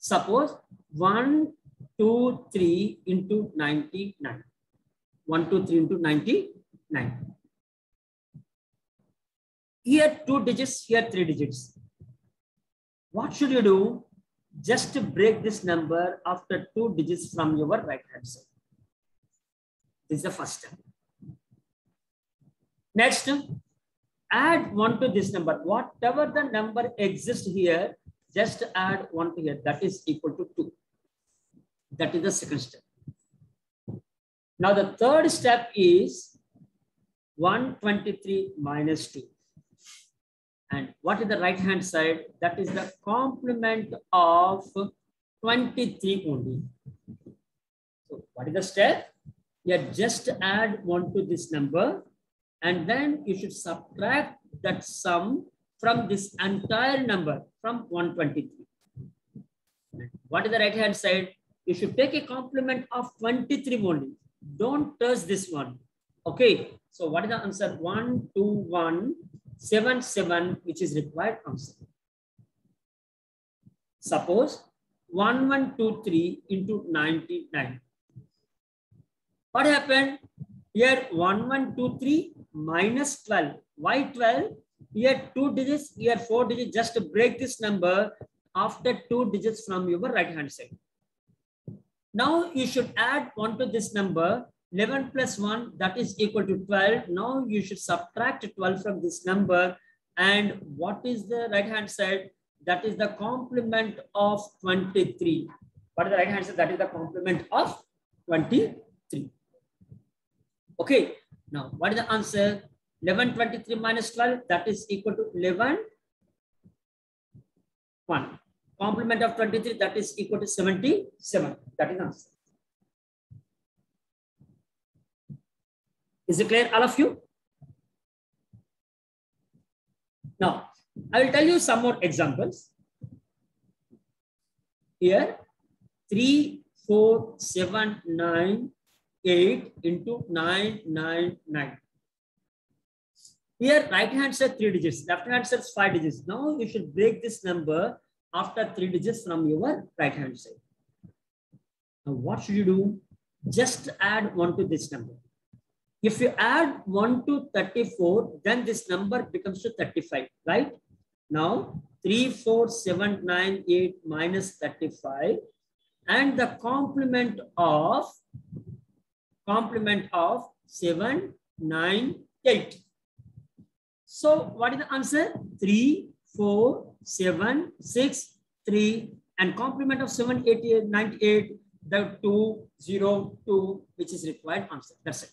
Suppose 1, 2, 3 into 99. 1, 2, 3 into 99. Here 2 digits, here 3 digits. What should you do? Just to break this number after 2 digits from your right hand side. This is the first step. Next, add 1 to this number. Whatever the number exists here, just add 1 to here. That is equal to 2. That is the second step. Now the third step is 123 minus 2. And what is the right hand side? That is the complement of 23 only. So what is the step? Yeah, just add 1 to this number, and then you should subtract that sum from this entire number from 123. What is the right hand side? You should take a complement of 23 only. Don't touch this one. Okay. So what is the answer? 12177, which is required answer. Suppose 1123 into 99. What happened? Here 1123 minus 12. Why 12? Here 2 digits, here 4 digits. Just to break this number after 2 digits from your right hand side. Now you should add 1 to this number. 11 plus 1, that is equal to 12. Now you should subtract 12 from this number. And what is the right hand side? That is the complement of 23. What is the right hand side? That is the complement of 23. Okay. Now what is the answer? 1123 minus 12, that is equal to 11, 1. Complement of 23, that is equal to 77. That is the answer. Is it clear, all of you? Now, I will tell you some more examples. Here, 3, 4, 7, 9, 8 into 999. Here, right hand side 3 digits, left hand side 5 digits. Now, you should break this number after 3 digits from your right hand side. Now, what should you do? Just add 1 to this number. If you add 1 to 34, then this number becomes to 35, right? Now, 3, 4, 7, 9, 8 minus 35, and the complement of 7, 9, 8. So, what is the answer? 3, 4, 7, 6, 3, and complement of 7, 88, 98, the 2, 0, 2, which is required answer. That's it.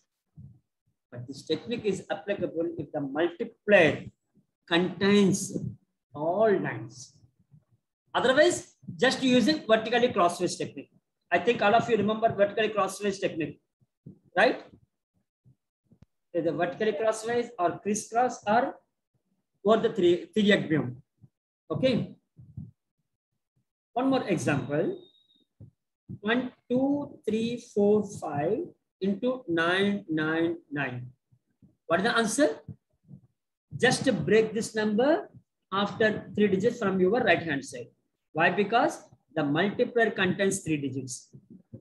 But this technique is applicable if the multiplier contains all lines. Otherwise, just using vertically crossways technique. I think all of you remember vertically crossways technique, right? The vertically crossways or crisscross or over the three axiom. Okay. One more example. 1, 2, 3, 4, 5 into 999. What is the answer? Just to break this number after 3 digits from your right hand side. Why? Because the multiplier contains 3 digits.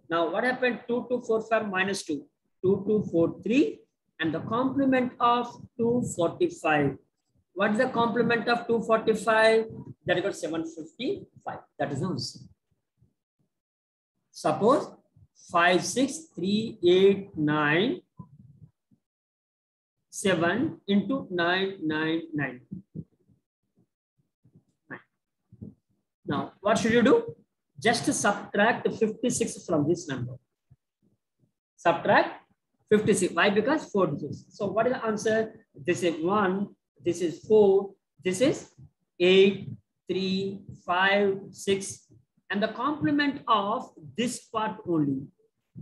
Now what happened? 2, 2, 4, 5 minus 2. 2, 2, 4, 3. And the complement of 245. What is the complement of 245? That is 755. That is the answer. Suppose 5, 6, 3, 8, 9, 7 into 999. Now, what should you do? Just subtract 56 from this number. Subtract 56. Why? Because 4 digits. So, what is the answer? This is 1, this is 4, this is 8, 3, 5, 6. And the complement of this part only.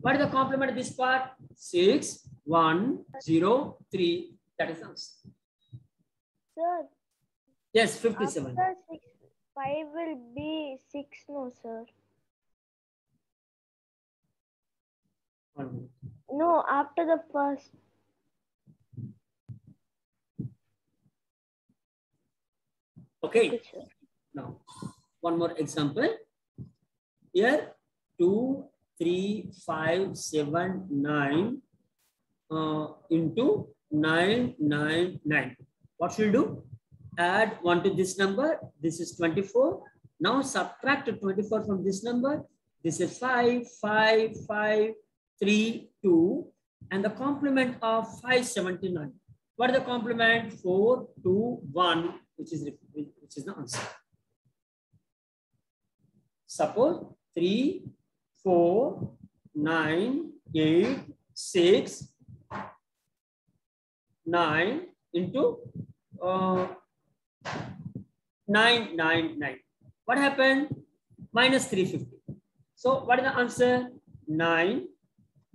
What is the complement of this part? 6, 1, 0, 3. That is the answer. Sir. Yes, 57. After 6, 5 will be 6, no, sir. No, after the first. Okay. Now, one more example. Here 2, 3, 5, 7, 9 into 9, 9, 9. What should we do? Add 1 to this number. This is 24. Now subtract 24 from this number. This is 5, 5, 5, 3, 2. And the complement of 579. What is the complement? 4, 2, 1, which is the answer. Suppose 3, 4, 9, 8, 6, 9 into 9, 9, 9. What happened? Minus 350. So what is the answer? 9.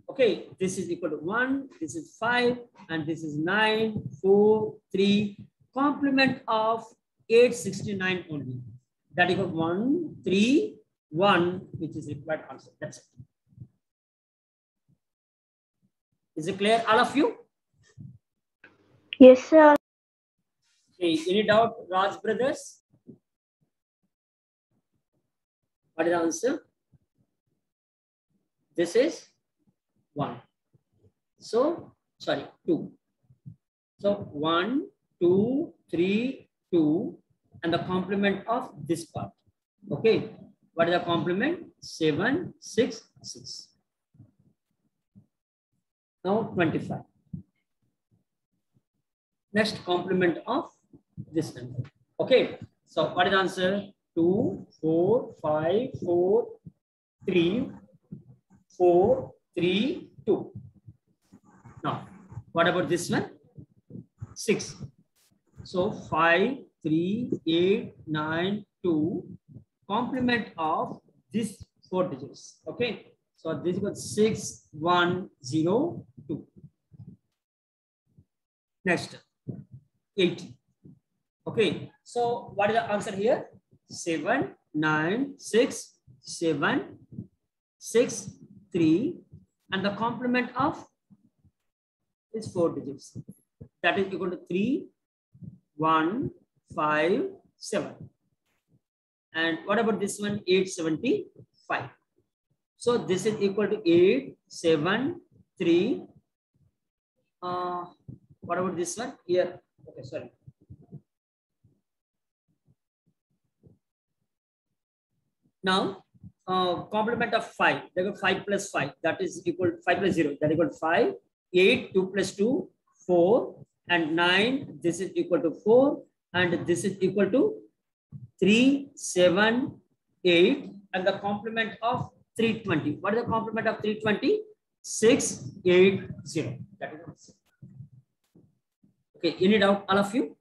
Okay, this is equal to 1, this is 5, and this is 9, 4, 3. Complement of 869 only. That equals 1, 3, 1, which is required answer. That's it. Is it clear, all of you? Yes, sir. Okay, any doubt, Raj brothers? What is the answer? This is 1. So, sorry, 2. So, 1, 2, 3, 2, and the complement of this part. Okay, what is the complement? 7, 6, 6. Now, 25. Next complement of this number. Okay, so what is the answer? 2, 4, 5, 4, 3, 4, 3, 2. Now, what about this one? 6. So 5, 3, 8, 9, 2. Complement of these 4 digits. Okay, so this is 6, 1, 0, 2. Next, 80. Okay, so what is the answer here? 7, 9, 6, 7, 6, 3, and the complement of is 4 digits. That is equal to 3, 1, 5, 7. And what about this one? 875. So this is equal to 8, 7, 3. What about this one? Here. Okay, sorry. Now, complement of 5. They got 5 plus 5. That is equal to 5 plus 0. That is equal to 5. 8, 2 plus 2, 4. And 9. This is equal to 4. And this is equal to 3, 7, 8. And the complement of 320. What is the complement of 320? 6, 8, 0. That is the answer. Okay, any doubt, all of you?